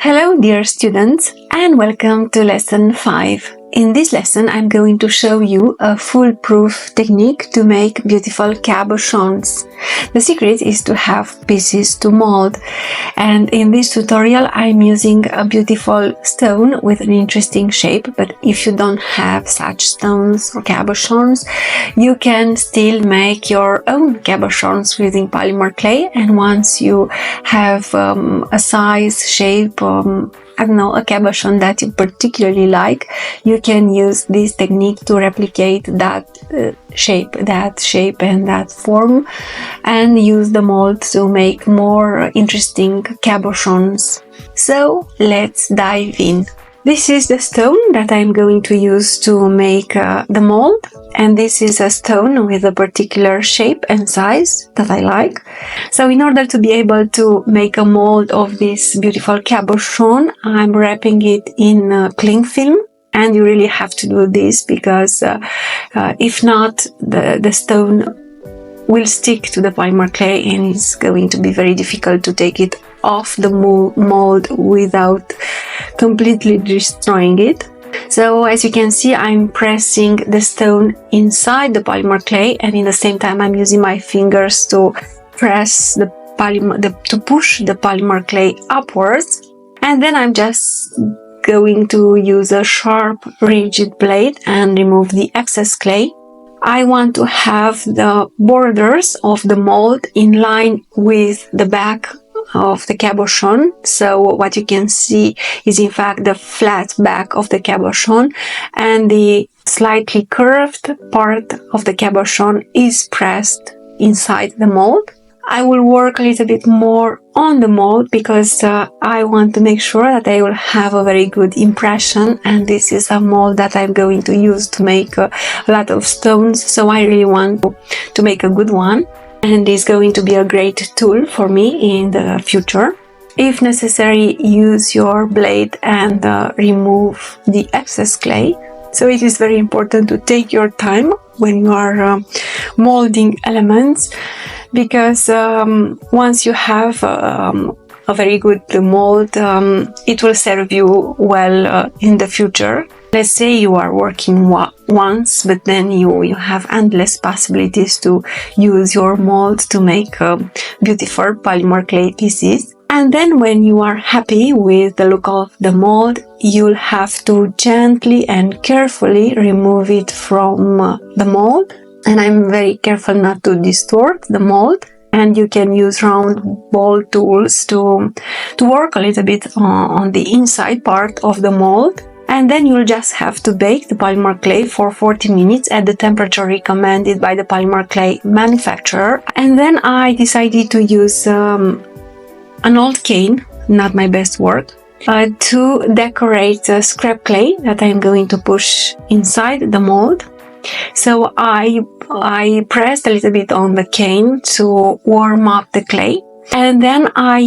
Hello dear students and welcome to lesson 5. In this lesson I'm going to show you a foolproof technique to make beautiful cabochons. The secret is to have pieces to mold, and in this tutorial I'm using a beautiful stone with an interesting shape, but if you don't have such stones or cabochons, you can still make your own cabochons using polymer clay. And once you have a size, shape, I don't know, a cabochon that you particularly like, you can use this technique to replicate that shape and that form, and use the mold to make more interesting cabochons. So let's dive in. This is the stone that I'm going to use to make the mold, and this is a stone with a particular shape and size that I like. So in order to be able to make a mold of this beautiful cabochon, I'm wrapping it in cling film. And you really have to do this because if not, the stone will stick to the polymer clay and it's going to be very difficult to take it off the mold without completely destroying it. So as you can see, I'm pressing the stone inside the polymer clay, and in the same time I'm using my fingers to press to push the polymer clay upwards. And then I'm just going to use a sharp rigid blade and remove the excess clay. I want to have the borders of the mold in line with the back of the cabochon. So what you can see is in fact the flat back of the cabochon, and the slightly curved part of the cabochon is pressed inside the mold. I will work a little bit more on the mold because I want to make sure that I will have a very good impression, and this is a mold that I'm going to use to make a lot of stones, so I really want to make a good one, and it's going to be a great tool for me in the future. If necessary, use your blade and remove the excess clay. So it is very important to take your time when you are molding elements, because once you have a very good mold, it will serve you well in the future. Let's say you are working once, but then you have endless possibilities to use your mold to make beautiful polymer clay pieces. And then when you are happy with the look of the mold, you'll have to gently and carefully remove it from the mold. And I'm very careful not to distort the mold. And you can use round ball tools to work a little bit on the inside part of the mold. And then you'll just have to bake the polymer clay for 40 minutes at the temperature recommended by the polymer clay manufacturer. And then I decided to use an old cane, not my best work, to decorate scrap clay that I'm going to push inside the mold. So I pressed a little bit on the cane to warm up the clay, and then I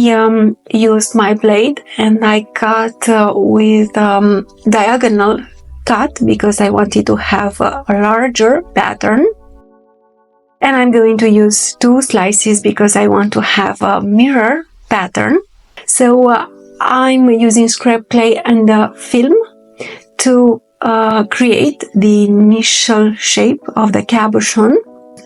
used my blade and I cut with diagonal cut because I wanted to have a larger pattern. And I'm going to use 2 slices because I want to have a mirror pattern. So I'm using scrap clay and film to create the initial shape of the cabochon.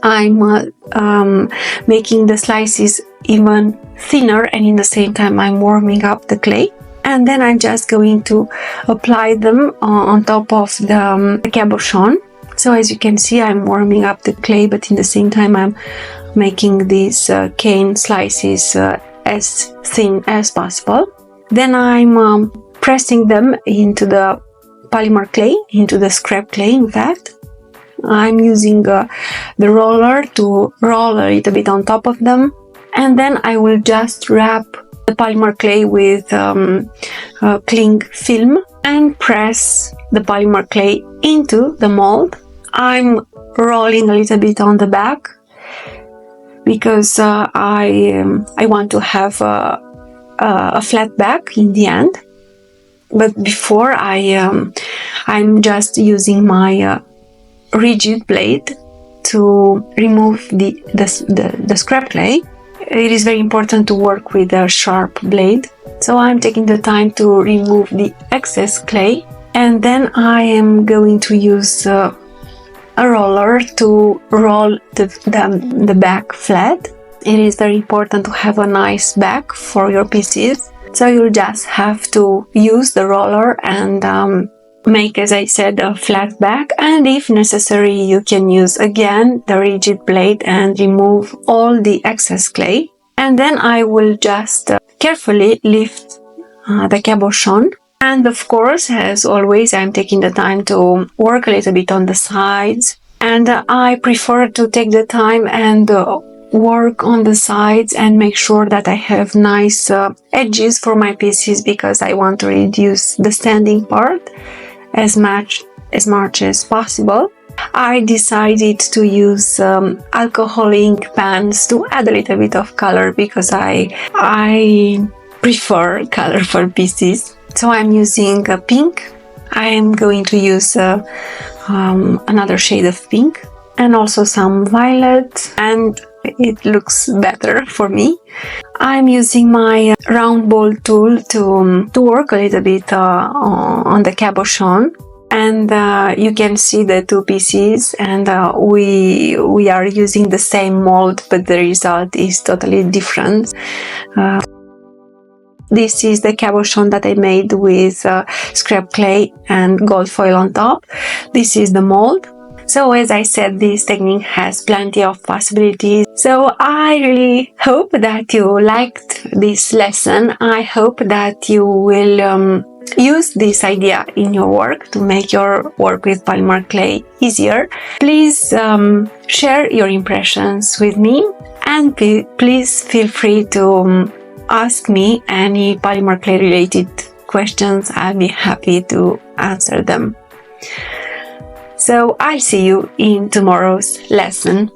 I'm making the slices even thinner, and in the same time I'm warming up the clay. And then I'm just going to apply them on top of the cabochon. So as you can see, I'm warming up the clay, but in the same time I'm making these cane slices as thin as possible. Then I'm pressing them into the polymer clay, into the scrap clay in fact. I'm using the roller to roll a little bit on top of them, and then I will just wrap the polymer clay with cling film and press the polymer clay into the mold. I'm rolling a little bit on the back because I want to have a flat back in the end. But before I'm just using my rigid blade to remove the scrap clay. It is very important to work with a sharp blade. So So I'm taking the time to remove the excess clay, and then I am going to use a roller to roll the back flat. It is very important to have a nice back for your pieces. So you'll just have to use the roller and make, as I said, a flat back, and if necessary you can use again the rigid blade and remove all the excess clay. And then I will just carefully lift the cabochon. And of course, as always, I'm taking the time to work a little bit on the sides, and I prefer to take the time and work on the sides and make sure that I have nice edges for my pieces, because I want to reduce the standing part as much as possible. I decided to use alcohol ink pans to add a little bit of color, because I prefer colorful pieces. So I'm using pink. I am going to use another shade of pink and also some violet, and it looks better for me. I'm using my round ball tool to work a little bit on the cabochon, and you can see the two pieces, and we are using the same mold, but the result is totally different. This is the cabochon that I made with scrap clay and gold foil on top. This is the mold. So as I said, this technique has plenty of possibilities. So I really hope that you liked this lesson. I hope that you will use this idea in your work to make your work with polymer clay easier. Please share your impressions with me, and please feel free to ask me any polymer clay related questions. I'll be happy to answer them. So I'll see you in tomorrow's lesson.